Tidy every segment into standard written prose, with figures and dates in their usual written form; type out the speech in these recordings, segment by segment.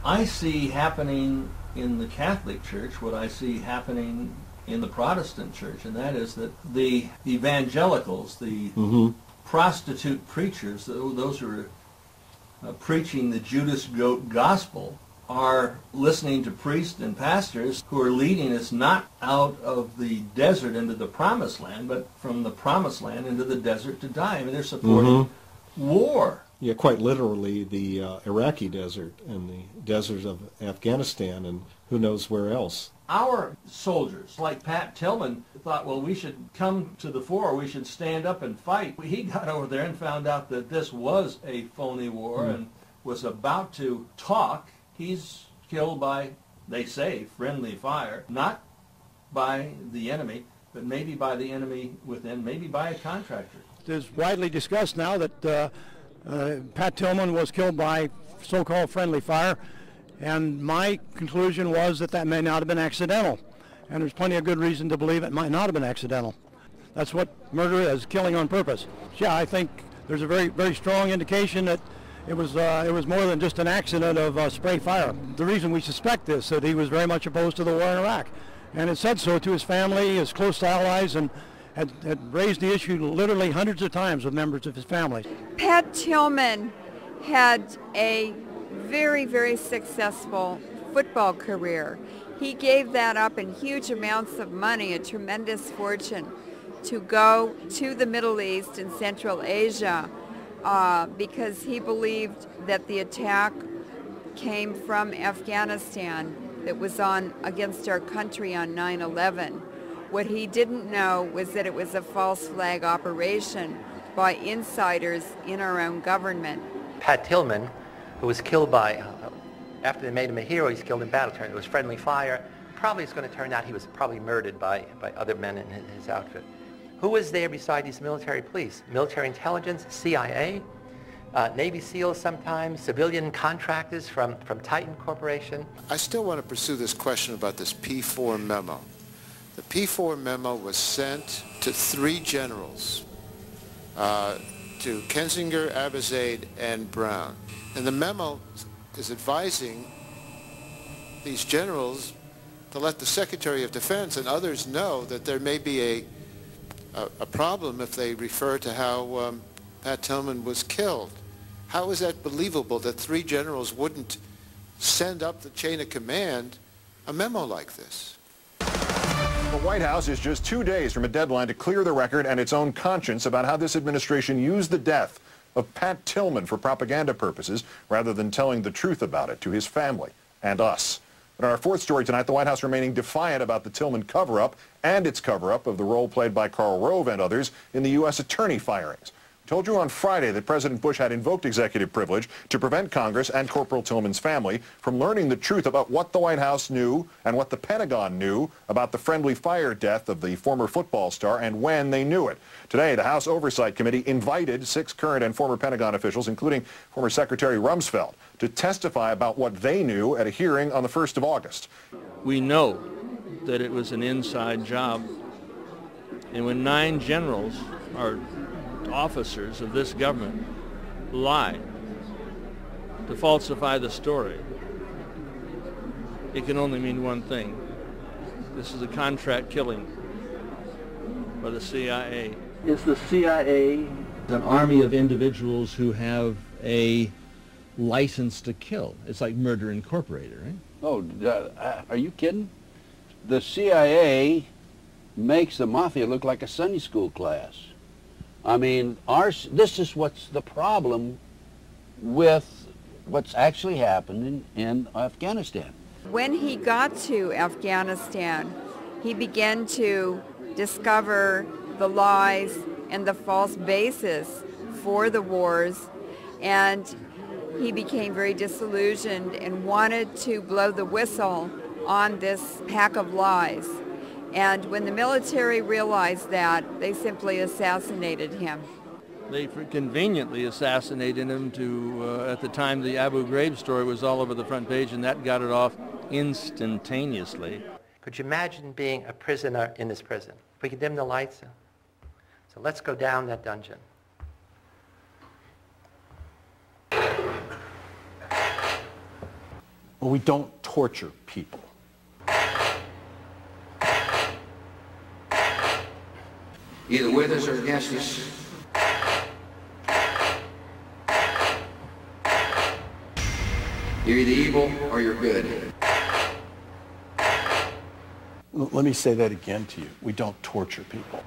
I see happening in the Catholic Church what I see happening in the Protestant Church, and that is that the evangelicals, the prostitute preachers, those who are preaching the Judas Goat gospel, are listening to priests and pastors who are leading us not out of the desert into the promised land, but from the promised land into the desert to die. I mean, they're supporting war. Yeah, quite literally the Iraqi desert and the deserts of Afghanistan and who knows where else. Our soldiers, like Pat Tillman, thought, well, we should come to the fore, we should stand up and fight. He got over there and found out that this was a phony war and was about to talk. He's killed by, they say, friendly fire, not by the enemy, but maybe by the enemy within, maybe by a contractor. It's widely discussed now that Pat Tillman was killed by so-called friendly fire, and my conclusion was that that may not have been accidental, and there's plenty of good reason to believe it might not have been accidental. That's what murder is, killing on purpose. Yeah, I think there's a very, very strong indication that it was more than just an accident of spray fire. The reason we suspect this is that he was very much opposed to the war in Iraq, and had said so to his family, his close allies, and had raised the issue literally hundreds of times with members of his family. Pat Tillman had a very, very successful football career. He gave that up in huge amounts of money, a tremendous fortune, to go to the Middle East and Central Asia because he believed that the attack came from Afghanistan that was against our country on 9/11. What he didn't know was that it was a false flag operation by insiders in our own government. Pat Tillman, who was killed by, after they made him a hero, he's killed in battle. It was friendly fire. Probably it's going to turn out he was probably murdered by other men in his outfit. Who was there beside these military police? Military intelligence, CIA, Navy SEALs sometimes, civilian contractors from Titan Corporation. I still want to pursue this question about this P4 memo. The P4 memo was sent to 3 generals, to Kinzinger, Abizaid, and Brown. And the memo is advising these generals to let the Secretary of Defense and others know that there may be a problem if they refer to how Pat Tillman was killed. How is that believable that 3 generals wouldn't send up the chain of command a memo like this? The White House is just 2 days from a deadline to clear the record and its own conscience about how this administration used the death of Pat Tillman for propaganda purposes rather than telling the truth about it to his family and us. But in our 4th story tonight, the White House remaining defiant about the Tillman cover-up and its cover-up of the role played by Karl Rove and others in the U.S. attorney firings. We told you on Friday that President Bush had invoked executive privilege to prevent Congress and Corporal Tillman's family from learning the truth about what the White House knew and what the Pentagon knew about the friendly fire death of the former football star and when they knew it. Today, the House Oversight Committee invited 6 current and former Pentagon officials, including former Secretary Rumsfeld, to testify about what they knew at a hearing on the 1st of August. We know that it was an inside job, and when 9 generals are officers of this government lie to falsify the story, it can only mean one thing. This is a contract killing by the CIA. Is the CIA an army of individuals who have a license to kill? It's like Murder Incorporated, right? Oh, are you kidding? The CIA makes the mafia look like a Sunday school class. I mean, this is what's the problem with what's actually happening in Afghanistan. When he got to Afghanistan, he began to discover the lies and the false basis for the wars, and he became very disillusioned and wanted to blow the whistle on this pack of lies. And when the military realized that, they simply assassinated him. They conveniently assassinated him at the time the Abu Ghraib story was all over the front page, and that got it off instantaneously. Could you imagine being a prisoner in this prison? If we could dim the lights. So let's go down that dungeon. Well, we don't torture people. Either with us or against us. You're either evil or you're good. Let me say that again to you. We don't torture people.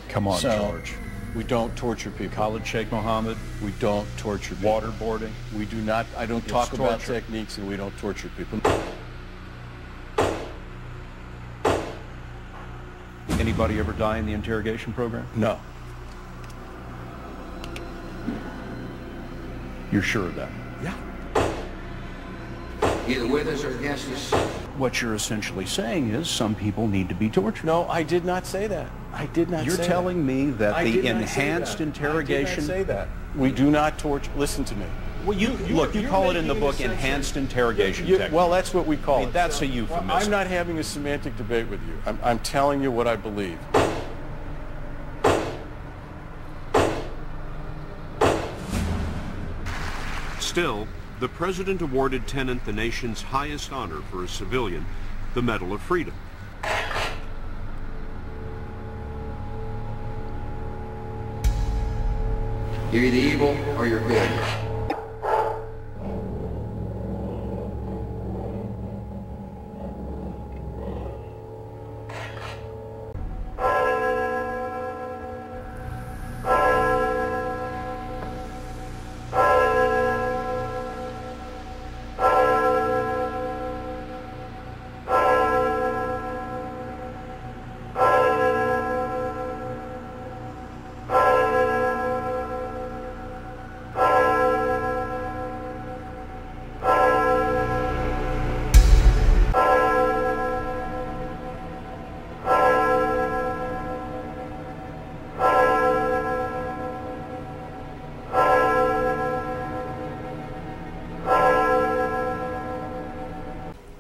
Come on, George. We don't torture people. Khalid Sheikh Mohammed. We don't torture people. Waterboarding. We do not, I don't talk It's about torture. techniques, and we don't torture people. Anybody ever die in the interrogation program? No. You're sure of that? Yeah. Either with us or against us. What you're essentially saying is some people need to be tortured. No, I did not say that. I did not You're say telling that. me that I the did not say enhanced that. interrogation... I did not say that. We do not torture. Listen to me. Well, you call it in the book enhanced interrogation technique. Well, that's what we call it. That's a euphemism. I'm not having a semantic debate with you. I'm telling you what I believe. Still, the president awarded Tennant the nation's highest honor for a civilian, the Medal of Freedom. You're either evil or you're good.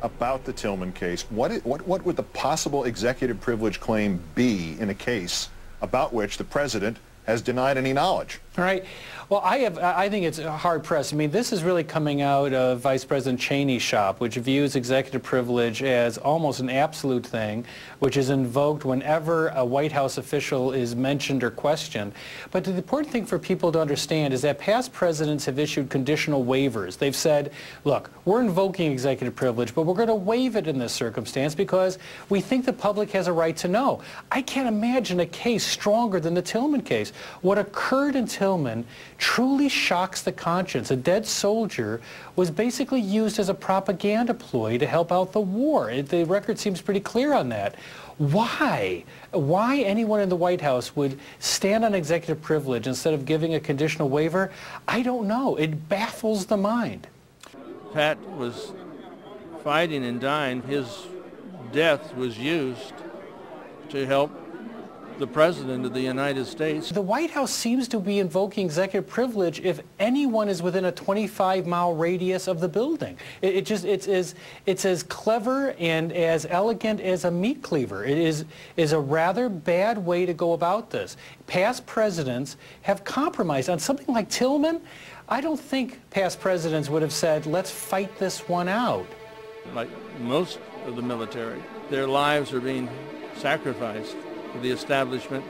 About the Tillman case, what would the possible executive privilege claim be in a case about which the president has denied any knowledge? All right. Well, I think it's hard pressed. I mean, this is really coming out of Vice President Cheney's shop, which views executive privilege as almost an absolute thing, which is invoked whenever a White House official is mentioned or questioned. But the important thing for people to understand is that past presidents have issued conditional waivers. They've said, look, we're invoking executive privilege, but we're going to waive it in this circumstance because we think the public has a right to know. I can't imagine a case stronger than the Tillman case. What occurred in Tillman truly shocks the conscience. A dead soldier was basically used as a propaganda ploy to help out the war. The record seems pretty clear on that. Why? Why anyone in the White House would stand on executive privilege instead of giving a conditional waiver? I don't know. It baffles the mind. Pat was fighting and dying. His death was used to help the President of the United States. The White House seems to be invoking executive privilege if anyone is within a 25-mile radius of the building. It's as clever and as elegant as a meat cleaver. It is a rather bad way to go about this. Past presidents have compromised on something like Tillman. I don't think past presidents would have said, let's fight this one out. Like most of the military, their lives are being sacrificed for the establishment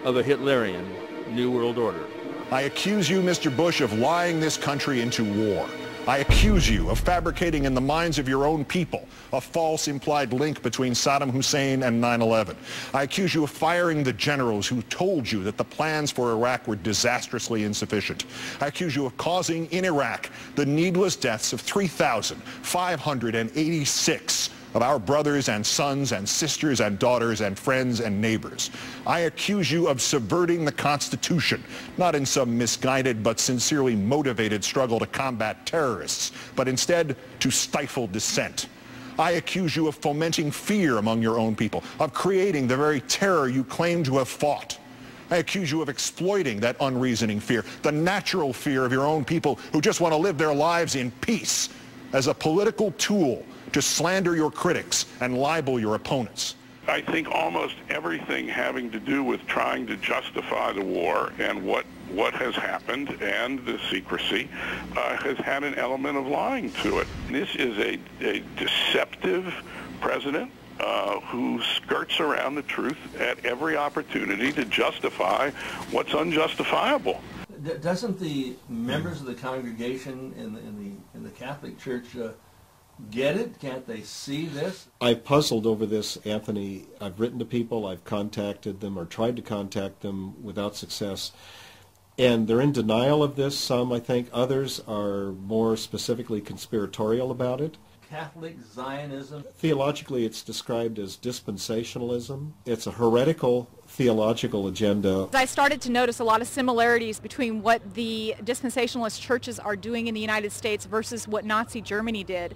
of a Hitlerian New World Order. I accuse you, Mr. Bush, of lying this country into war. I accuse you of fabricating in the minds of your own people a false implied link between Saddam Hussein and 9/11. I accuse you of firing the generals who told you that the plans for Iraq were disastrously insufficient. I accuse you of causing in Iraq the needless deaths of 3,586 of our brothers and sons and sisters and daughters and friends and neighbors. I accuse you of subverting the Constitution, not in some misguided but sincerely motivated struggle to combat terrorists, but instead to stifle dissent. I accuse you of fomenting fear among your own people, of creating the very terror you claim to have fought. I accuse you of exploiting that unreasoning fear, the natural fear of your own people who just want to live their lives in peace, as a political tool to slander your critics and libel your opponents. I think almost everything having to do with trying to justify the war and what has happened and the secrecy has had an element of lying to it. This is a deceptive president who skirts around the truth at every opportunity to justify what's unjustifiable. Doesn't the members of the congregation in the Catholic Church get it? Can't they see this? I've puzzled over this, Anthony. I've written to people, I've contacted them or tried to contact them without success. And they're in denial of this, some I think. Others are more specifically conspiratorial about it. Catholic Zionism? Theologically, it's described as dispensationalism. It's a heretical theological agenda. I started to notice a lot of similarities between what the dispensationalist churches are doing in the United States versus what Nazi Germany did.